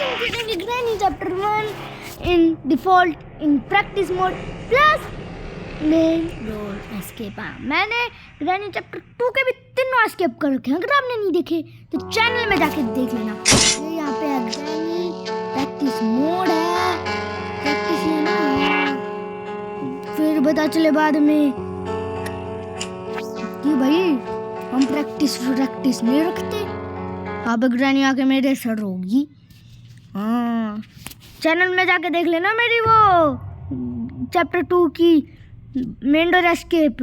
हम खेलेंगे Granny chapter 1 in default in practice mode plus main role escape. मैंने Granny chapter 2 के भी तीनों एस्केप कर रखे हैं, अगर आपने नहीं देखे तो चैनल में जाके देख लेना। ये यहाँ पे ग्रैनी प्रैक्टिस मोड है, प्रैक्टिस है ना, फिर पता चले बाद में कि भाई हम प्रैक्टिस नहीं रखते। अब ग्रैनी आके मेरे सर होगी। हाँ, चैनल में जाके देख लेना मेरी वो चैप्टर 2 की main door escape,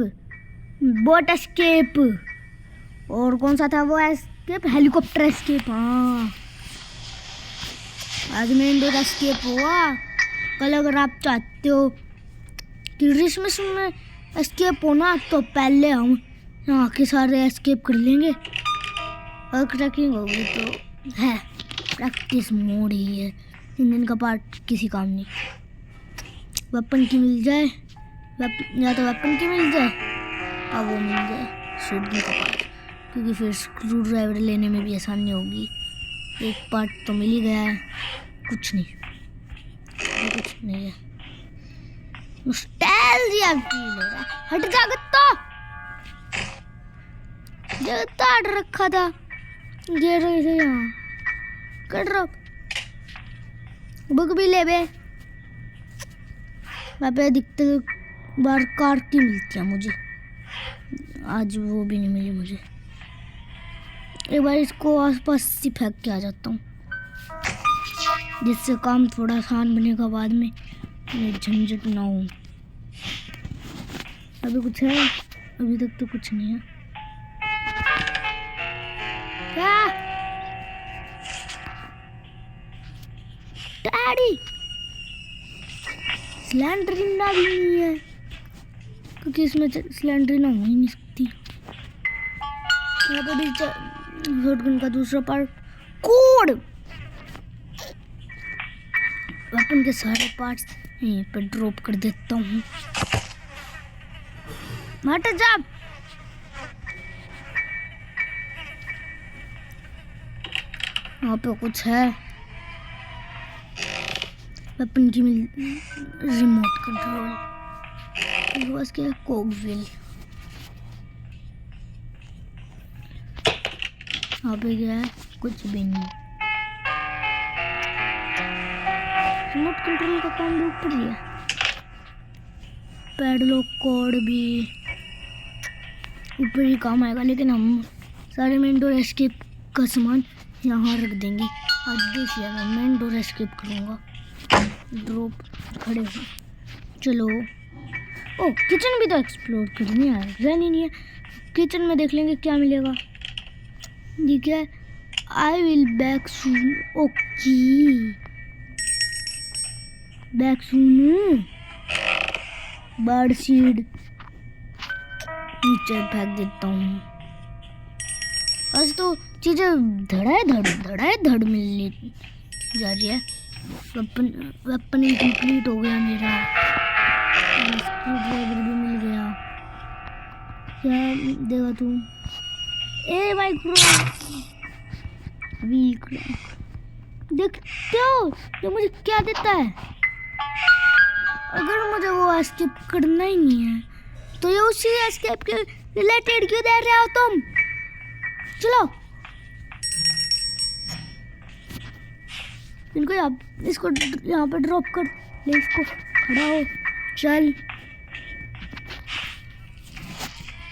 boat escape, और कौन सा था वो एस्केप, हेलीकॉप्टर एस्केप। हाँ, आज मेन डोर एस्केप हुआ। कल अगर आप चाहते हो कि क्रिसमस में एस्केप होना तो पहले हम यहाँ के सारे एस्केप कर लेंगे, और क्रैकिंग होगी तो है प्रैक्टिस मोड ही है। इन दिन का पार्ट किसी काम नहीं। वेपन की मिल जाए, या तो वेपन की मिल जाए और वो मिल जाए शूटिंग का पार्ट, क्योंकि फिर स्क्रू ड्राइवर लेने में भी आसानी होगी। एक पार्ट तो मिल ही गया है, कुछ नहीं है। नॉस्टैल्जिया फील हो रहा है। हट जा गत्ता, जगत्ता हट रखा था गिर रही थी यहाँ। कर रहा बुक भी ले बे, वहाँ पे अधिकतर बार कार की मिलती है मुझे, आज वो भी नहीं मिली मुझे। एक बार इसको आसपास से फेंक के आ जाता हूँ, जिससे काम थोड़ा आसान बनेगा, बाद में झंझट ना हो। अभी कुछ है? अभी तक तो कुछ नहीं है। क्या डैडी सिलेंडरिना भी नहीं है, क्योंकि इसमें सिलेंडरिना हो ही नहीं सकती। यहाँ पे भी शॉटगन का दूसरा पार्ट कोड, वेपन के सारे पार्ट्स यहीं पे ड्रॉप कर देता हूँ। हट जा, वहाँ पे कुछ है, वेपन की रिमोट कंट्रोल, बस क्या कोगविल। वहाँ पे क्या है? कुछ भी नहीं। रिमोट कंट्रोल का काम भी ऊपर ही है। पैडलॉक कोड भी ऊपर ही काम आएगा, लेकिन हम सारे मेन डोर एस्केप का सामान यहाँ रख देंगे। आज देखिए मैं मेन डोर एस्केप करूँगा। ड्रॉप खड़े हो, चलो। ओ, किचन भी तो एक्सप्लोर करनी है, रहनी नहीं है। किचन में देख लेंगे क्या मिलेगा। ठीक है, I will back soon. Okay, back soon. Bird seed नीचे फेंक देता हूँ। आज तो चीजें धड़ मिलने जा रही है। वेपन कंप्लीट हो गया मेरा, स्क्रू ड्राइवर भी मिल गया। क्या देगा तू? ए माइक्रो देखते हो ये मुझे क्या देता है? अगर मुझे वो एस्केप करना ही नहीं है तो ये उसी एस्केप के रिलेटेड क्यों दे रहे हो तुम? चलो इनको इसको यहाँ पे ड्रॉप कर ले, इसको खड़ा हो, चल।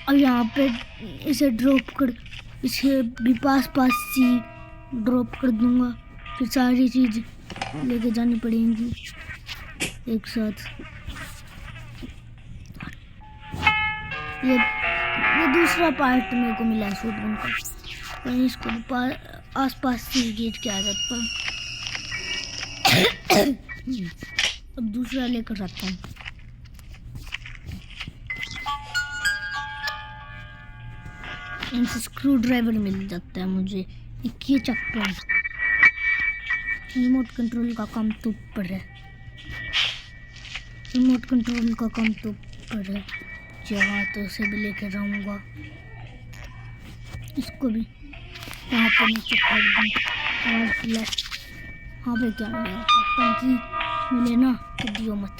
और यहाँ पे इसे ड्रॉप कर, इसे भी पास सी ड्रॉप कर दूंगा। फिर सारी चीज़ लेके जानी पड़ेंगी एक साथ। ये दूसरा पार्ट मेरे को मिला है शॉटगन का, मैं इसको आसपास से गेट के आ जाता हूँ। अब दूसरा लेकर आता हूँ। इनसे स्क्रू ड्राइवर मिल जाता है मुझे। एक ये चक्कर, रिमोट कंट्रोल का काम तो ऊपर है, रिमोट कंट्रोल का काम तो ऊपर है। जहाँ तो उसे भी लेकर रहूँगा, इसको भी यहाँ पर नीचे फेंक दूँ। हाँ पे क्या मिलेगा? वेपन की मिले ना तो दियो मत।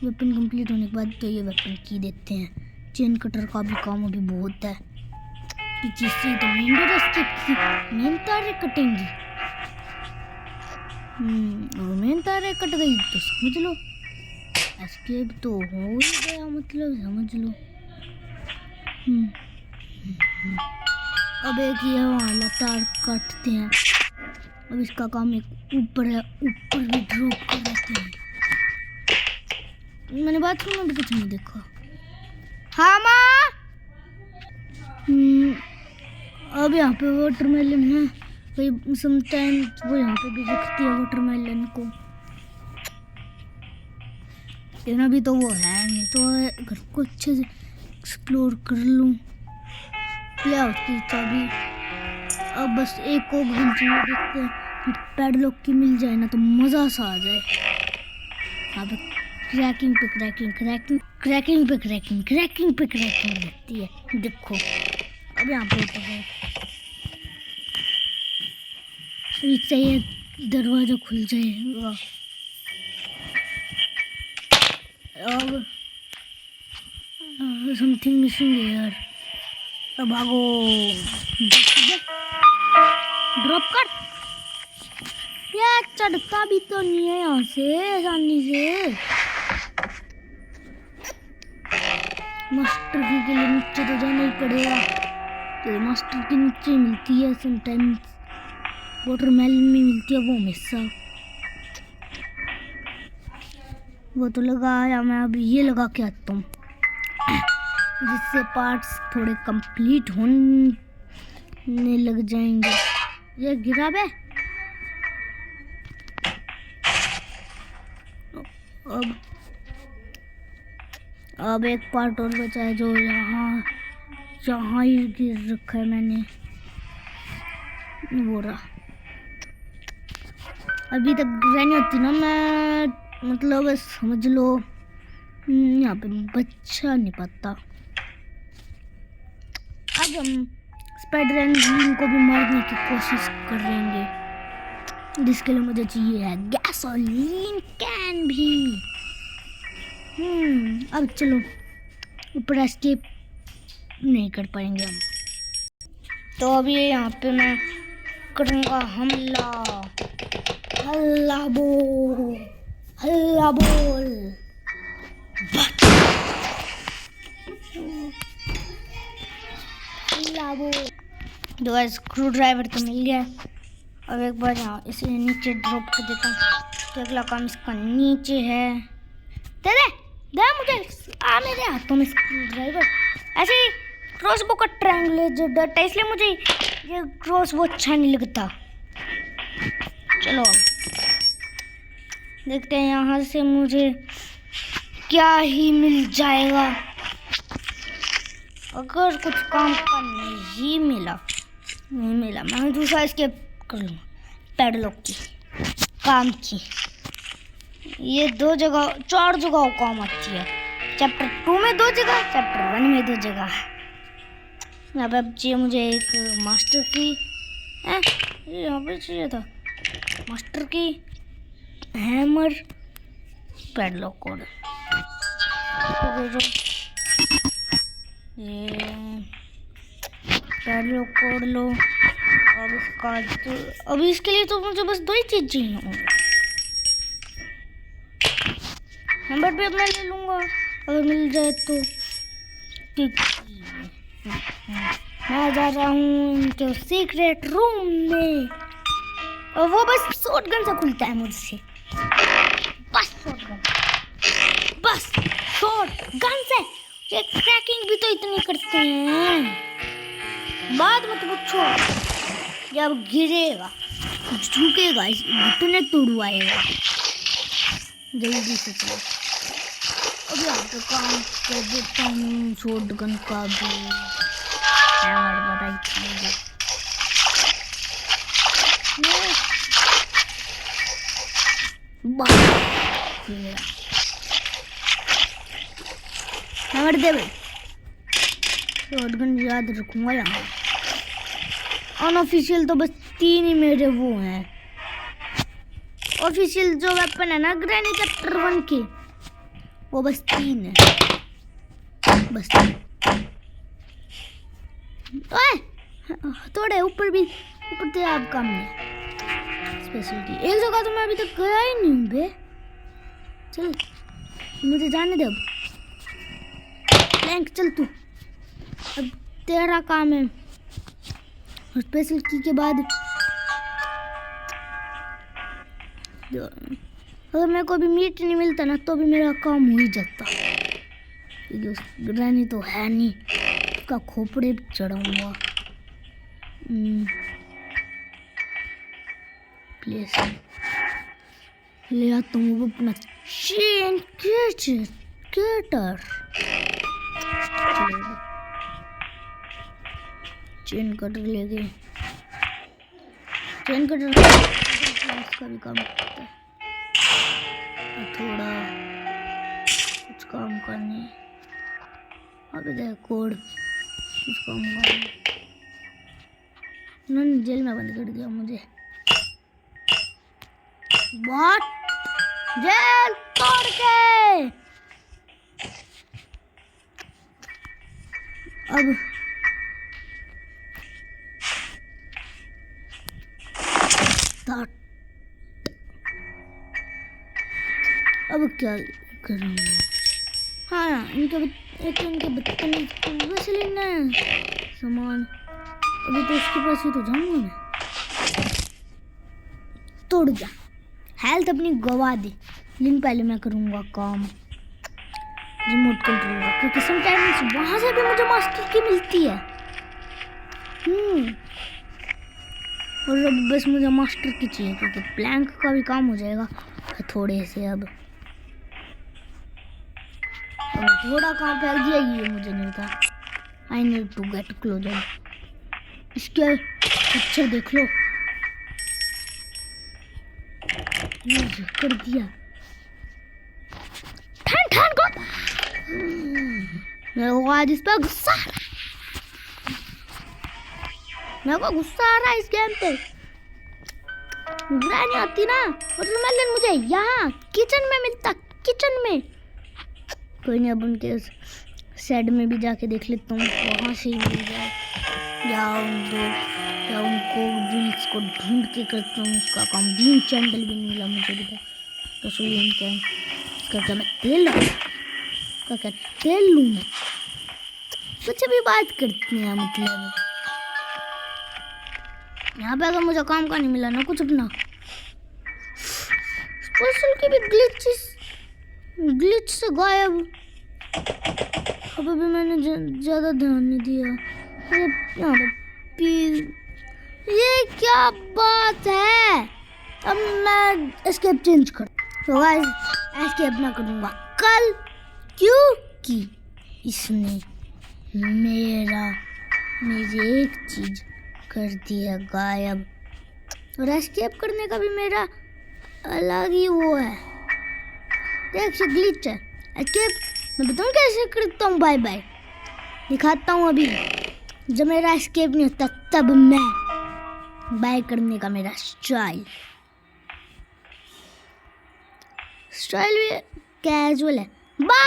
वेपन कंप्लीट होने के बाद तो ये वेपन की देते हैं। चेन कटर का भी काम अभी बहुत है। जिससे तो मेन तारे कटेंगी। और मेन तारे कट गई तो समझ लो एस्केप तो हो ही गया, मतलब समझ लो। अब एक ये वाला तार काटते हैं। अब इसका काम एक ऊपर है, ऊपर भी ड्रॉप कर देते हैं। मैंने बाथरूम में भी कुछ नहीं देखा। हाँ माँ। अब यहाँ पे वाटरमेलन है। भाई समटाइम्स वो यहाँ पे भी दिखती है वाटरमेलन को। लेकिन अभी तो वो है नहीं, तो घर को अच्छे से एक्सप्लोर कर लूँ। क्या होती चाबी। अब बस एक और घूम देखते हैं, पैडलॉक की मिल जाए ना तो मज़ा सा आ जाए। अब क्रैकिंग पे क्रैकिंग क्रैकिंग क्रैकिंग पे क्रैकिंग क्रैकिंग पे क्रैकिंग लगती है। देखो अब यहाँ पे तो है, इससे ये दरवाजा खुल जाएगा। अब समथिंग मिसिंग यार। अब भागो, ड्रॉप कर। यार चढ़ता भी तो नहीं है यहाँ से आसानी से। मास्टर की के लिए नीचे तो जाना ही पड़ेगा। तो मास्टर की नीचे मिलती है समटाइम्स, वाटरमेलन में मिलती है वो हमेशा। वो तो लगाया मैं, अभी ये लगा के आता हूँ जिससे पार्ट्स थोड़े कंप्लीट होने लग जाएंगे। ये गिरा बे। अब एक पार्ट और बचा है जो यहाँ ही गिर रखा है मैंने, वो रहा। अभी तक रहनी होती ना मैं, मतलब समझ लो यहाँ पे बच्चा नहीं पाता। अब हम स्पाइडर एंड ग्रीन को भी मारने की कोशिश करेंगे, जिसके लिए मुझे चाहिए है गैसोलीन कैन भी। अब चलो ऊपर एस्केप नहीं कर पाएंगे हम, तो अभी यहाँ पे मैं करूँगा हमला। हल्ला बोल, हल्ला बोल। दो स्क्रू ड्राइवर तो मिल गया। अब एक बार यहाँ इसे नीचे ड्रॉप कर देता हूँ, तो अगला काम इसका नीचे है। दे दे दे मुझे, मेरे हाथों में स्क्रू ड्राइवर। ऐसे ही क्रॉसबो का ट्रायंगल जो डरता है, इसलिए मुझे ये क्रॉसबो अच्छा नहीं लगता। चलो देखते हैं यहाँ से मुझे क्या ही मिल जाएगा। अगर कुछ काम का नहीं मिला मैं दूसरा एस्केप कर लूँगा पैडलॉक की काम की। ये 4 जगह काम आती है। चैप्टर 2 में 2 जगह, चैप्टर 1 में 2 जगह। यहाँ पे अब चाहिए मुझे एक मास्टर की। यहाँ पे चाहिए था मास्टर की, हैमर, पैडलॉक कोड। ये पैडलॉक कोड लो। अब इसका अभी इसके लिए तो मुझे बस 2 ही चीज़ चाहिए होंगे। नंबर भी अब मैं ले लूँगा अगर मिल जाए तो। मैं जा रहा हूँ इनके सीक्रेट रूम में, और वो बस शॉटगन से खुलता है मुझसे। बस शॉटगन से ये क्रैकिंग भी तो इतनी करते हैं। बात मत पूछो, जब गिरेगा झुकेगा इतने तोड़वाएगा। जल्दी से चलो। अब यहाँ पे काम कर देता हूँ शॉटगन का भी। हैमर दे भाई, शॉटगन याद रखूंगा। यहाँ अनऑफिशियल तो बस 3 ही मेरे वो हैं, ऑफिशियल जो वेपन है ना ग्रैनी चैप्टर 1 की, वो बस 3 है, बस 3। ओए थोड़े ऊपर भी, ऊपर तो आप काम नहीं स्पेशलिटी। एक जगह तो मैं अभी तक गया ही नहीं हूँ बे। चल मुझे जाने दे अब। प्लैंक चल तू, अब तेरा काम है। स्पेशल की के बाद अगर मेरे को भी मीट नहीं मिलता ना तो भी मेरा काम हो ही जाता, क्योंकि उस ग्रैनी तो है नहीं, उसका खोपड़े भी चढ़ाऊंगा। प्लीज ले आता हूँ अपना चेन कटर। चेन कटर ले गए, चेन कटर इसका भी काम करता है। थोड़ा कुछ काम करने, अभी देख कोड कुछ काम करने। उन्होंने जेल में बंद कर दिया मुझे। व्हाट? जेल तोड़ के अब अब क्या करूँगा? हाँ इनके बदतमीज वैसे लेना है सामान। अभी तो उसके पास ही तो जाऊंगा मैं। तोड़ जा, हेल्थ अपनी गवा दे, लेकिन पहले मैं करूँगा काम रिमोट कंट्रोल का, क्योंकि समटाइम्स वहाँ से भी मुझे मास्टर की मिलती है। और अब बस मुझे मास्टर की चाहिए, क्योंकि प्लैंक का भी काम हो जाएगा थोड़े से। अब थोड़ा काम फेंक दिया, ये मुझे नहीं था। I need to get closer. इसके पिक्चर देख लो, ये कर दिया। ठन को मेरे को आज इस पर गुस्सा, मेरे को गुस्सा आ रहा है इस गेम पे। ग्रैनी आती ना वाटरमेलन मुझे यहाँ किचन में मिलता, किचन में। कोई नहीं, अब उनके शेड में भी जाके देख लेता हूँ, वहाँ से ही मिल जाए। या उनको रील्स को ढूंढ के करता हूँ उसका काम। बीन चैनल भी नहीं मिला मुझे अभी तक। तो सोलियन क्या इसका, क्या मैं तेल का क्या तेल लूँ मैं? कुछ भी बात करते हैं मतलब। यहाँ पे अगर मुझे काम का नहीं मिला ना कुछ अपना, स्पेशल की भी ग्लिच से गायब। अब अभी मैंने ज़्यादा ध्यान नहीं दिया। यहाँ पे ये क्या बात है? अब मैं एस्केप चेंज कर, तो गाइस एस्केप ना करूँगा कल, क्योंकि इसने मेरी एक चीज़ कर दिया गायब। और एस्केप करने का भी मेरा अलग ही वो है। देख से ग्लिच है एस्केप, मैं बताऊँ कैसे करता हूँ। बाय बाय दिखाता हूँ अभी। जब मेरा एस्केप नहीं होता तब मैं बाय करने का मेरा स्टाइल भी कैजुअल है। बाय।